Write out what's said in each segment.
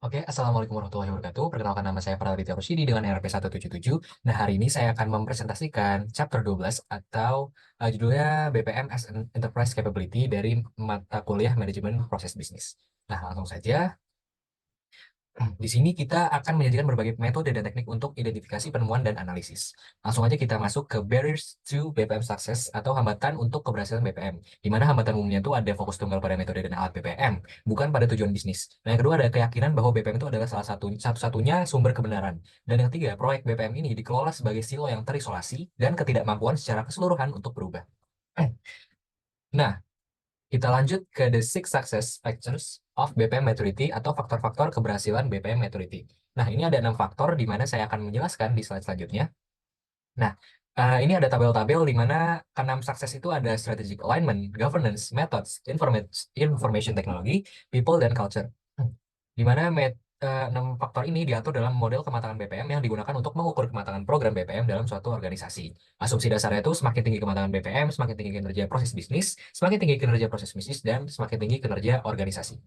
Oke, Assalamualaikum warahmatullahi wabarakatuh. Perkenalkan nama saya Praditya Rusyidi dengan RP 177. Nah, hari ini saya akan mempresentasikan chapter 12 atau judulnya BPM as an Enterprise Capability dari mata kuliah Manajemen Proses Bisnis. Nah, langsung saja. Di sini kita akan menyajikan berbagai metode dan teknik untuk identifikasi penemuan dan analisis. Langsung aja kita masuk ke barriers to BPM success atau hambatan untuk keberhasilan BPM. Di mana hambatan umumnya itu ada fokus tunggal pada metode dan alat BPM, bukan pada tujuan bisnis. Nah, yang kedua ada keyakinan bahwa BPM itu adalah salah satu-satunya sumber kebenaran. Dan yang ketiga, proyek BPM ini dikelola sebagai silo yang terisolasi dan ketidakmampuan secara keseluruhan untuk berubah. Nah, kita lanjut ke the six success factors of BPM maturity atau faktor-faktor keberhasilan BPM maturity. Nah, ini ada 6 faktor di mana saya akan menjelaskan di slide selanjutnya. Nah, ini ada tabel-tabel di mana keenam sukses itu ada strategic alignment, governance, methods, information technology, people, dan culture. Di mana 6 faktor ini diatur dalam model kematangan BPM yang digunakan untuk mengukur kematangan program BPM dalam suatu organisasi. Asumsi dasarnya itu semakin tinggi kematangan BPM, semakin tinggi kinerja proses bisnis, semakin tinggi kinerja proses bisnis, dan semakin tinggi kinerja organisasi.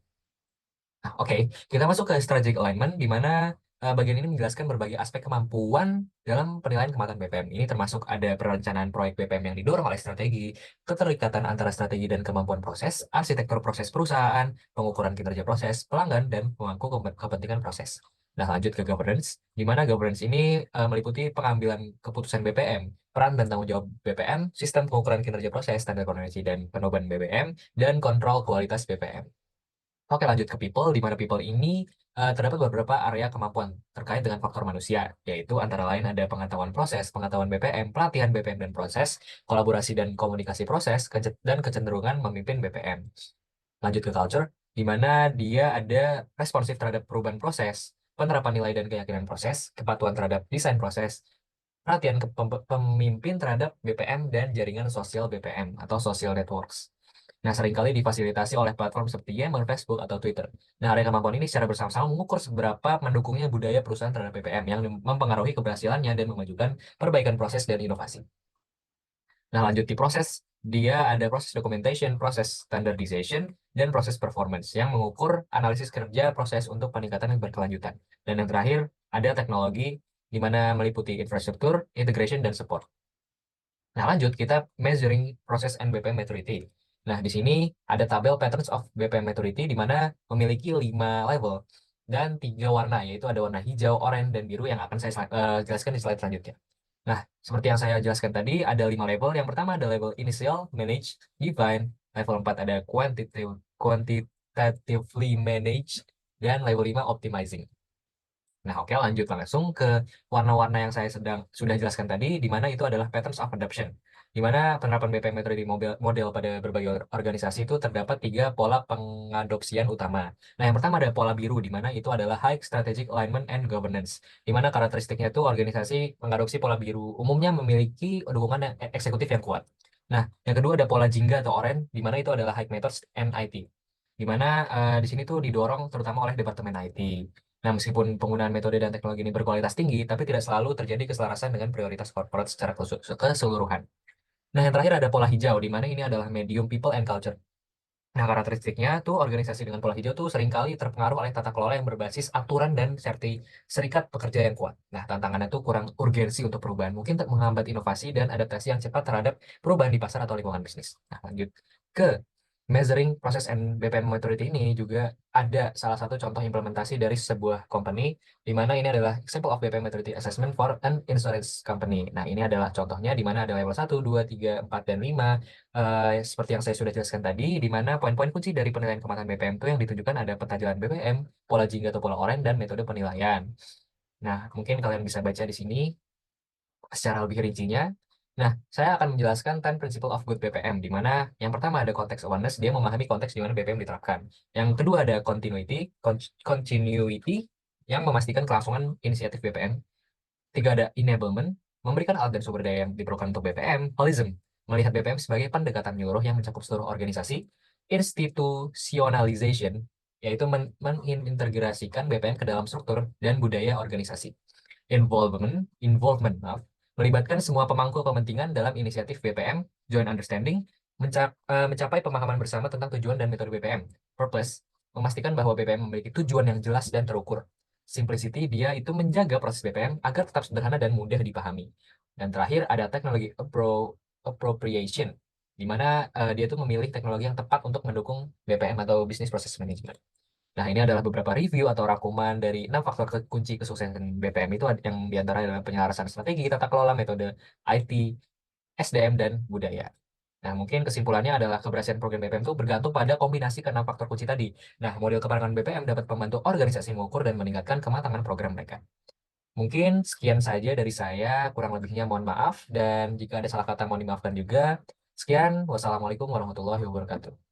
Nah, oke, kita masuk ke strategic alignment, di mana bagian ini menjelaskan berbagai aspek kemampuan dalam penilaian kematangan BPM. Ini termasuk ada perencanaan proyek BPM yang didorong oleh strategi, keterikatan antara strategi dan kemampuan proses, arsitektur proses perusahaan, pengukuran kinerja proses, pelanggan, dan pemangku kepentingan proses. Nah, lanjut ke governance, di mana governance ini meliputi pengambilan keputusan BPM, peran dan tanggung jawab BPM, sistem pengukuran kinerja proses, standar koordinasi dan pedoman BPM, dan kontrol kualitas BPM. Oke, lanjut ke people, di mana people ini terdapat beberapa area kemampuan terkait dengan faktor manusia, yaitu antara lain ada pengetahuan proses, pengetahuan BPM, pelatihan BPM dan proses, kolaborasi dan komunikasi proses, dan kecenderungan memimpin BPM. Lanjut ke culture, di mana dia ada responsif terhadap perubahan proses, penerapan nilai dan keyakinan proses, kepatuhan terhadap desain proses, perhatian ke pemimpin terhadap BPM, dan jaringan sosial BPM atau social networks. Nah, seringkali difasilitasi oleh platform seperti Yammer, Facebook, atau Twitter. Nah, area kemampuan ini secara bersama-sama mengukur seberapa mendukungnya budaya perusahaan terhadap BPM yang mempengaruhi keberhasilannya dan memajukan perbaikan proses dan inovasi. Nah, lanjut di proses, dia ada proses documentation, proses standardization, dan proses performance yang mengukur analisis kerja proses untuk peningkatan yang berkelanjutan. Dan yang terakhir, ada teknologi di mana meliputi infrastruktur, integration, dan support. Nah, lanjut kita measuring process and BPM maturity. Nah, di sini ada tabel patterns of BPM maturity di mana memiliki 5 level dan 3 warna, yaitu ada warna hijau, oranye, dan biru yang akan saya jelaskan di slide selanjutnya. Nah, seperti yang saya jelaskan tadi, ada 5 level. Yang pertama ada level initial, manage, define. Level 4 ada quantitatively manage. Dan level 5 optimizing. Nah, oke, lanjut langsung ke warna-warna yang saya sudah jelaskan tadi, di mana itu adalah patterns of adoption, di mana penerapan BPM metode model pada berbagai organisasi itu terdapat 3 pola pengadopsian utama. Nah, yang pertama ada pola biru, di mana itu adalah high strategic alignment and governance, di mana karakteristiknya itu organisasi mengadopsi pola biru umumnya memiliki dukungan eksekutif yang kuat. Nah, yang kedua ada pola jingga atau orange, di mana itu adalah high methods and IT, di mana di sini tuh didorong terutama oleh Departemen IT. Nah, meskipun penggunaan metode dan teknologi ini berkualitas tinggi, tapi tidak selalu terjadi keselarasan dengan prioritas corporate secara keseluruhan. Nah, yang terakhir ada pola hijau, di mana ini adalah medium people and culture. Nah, karakteristiknya tuh organisasi dengan pola hijau tuh seringkali terpengaruh oleh tata kelola yang berbasis aturan dan serikat pekerja yang kuat. Nah, tantangannya tuh kurang urgensi untuk perubahan, mungkin tak menghambat inovasi dan adaptasi yang cepat terhadap perubahan di pasar atau lingkungan bisnis. Nah, lanjut ke measuring process and BPM maturity ini juga ada salah satu contoh implementasi dari sebuah company, di mana ini adalah example of BPM maturity assessment for an insurance company. Nah, ini adalah contohnya di mana ada level 1, 2, 3, 4, dan 5. Seperti yang saya sudah jelaskan tadi, di mana poin-poin kunci dari penilaian kematangan BPM itu yang ditunjukkan ada peta jalan BPM, pola jingga atau pola orange, dan metode penilaian. Nah, mungkin kalian bisa baca di sini secara lebih rincinya. Nah, saya akan menjelaskan 10 Principle of Good BPM, di mana yang pertama ada konteks awareness, dia memahami konteks di mana BPM diterapkan. Yang kedua ada continuity yang memastikan kelangsungan inisiatif BPM. Tiga ada enablement, memberikan alat dan sumber daya yang diperlukan untuk BPM. Holism, melihat BPM sebagai pendekatan menyeluruh yang mencakup seluruh organisasi. Institutionalization, yaitu mengintegrasikan BPM ke dalam struktur dan budaya organisasi. Involvement, maaf, melibatkan semua pemangku kepentingan dalam inisiatif BPM. Joint understanding, mencapai pemahaman bersama tentang tujuan dan metode BPM. Purpose, memastikan bahwa BPM memiliki tujuan yang jelas dan terukur. Simplicity, dia itu menjaga proses BPM agar tetap sederhana dan mudah dipahami. Dan terakhir ada teknologi appropriation, di mana dia tuh memilih teknologi yang tepat untuk mendukung BPM atau Business Process Management. Nah, ini adalah beberapa review atau rangkuman dari 6 faktor kunci kesuksesan BPM itu, yang diantara adalah penyelarasan strategi, tata kelola, metode IT, SDM, dan budaya. Nah, mungkin kesimpulannya adalah keberhasilan program BPM itu bergantung pada kombinasi keenam faktor kunci tadi. Nah, model keparangan BPM dapat membantu organisasi mengukur dan meningkatkan kematangan program mereka. Mungkin sekian saja dari saya, kurang lebihnya mohon maaf, dan jika ada salah kata mohon dimaafkan juga. Sekian, wassalamualaikum warahmatullahi wabarakatuh.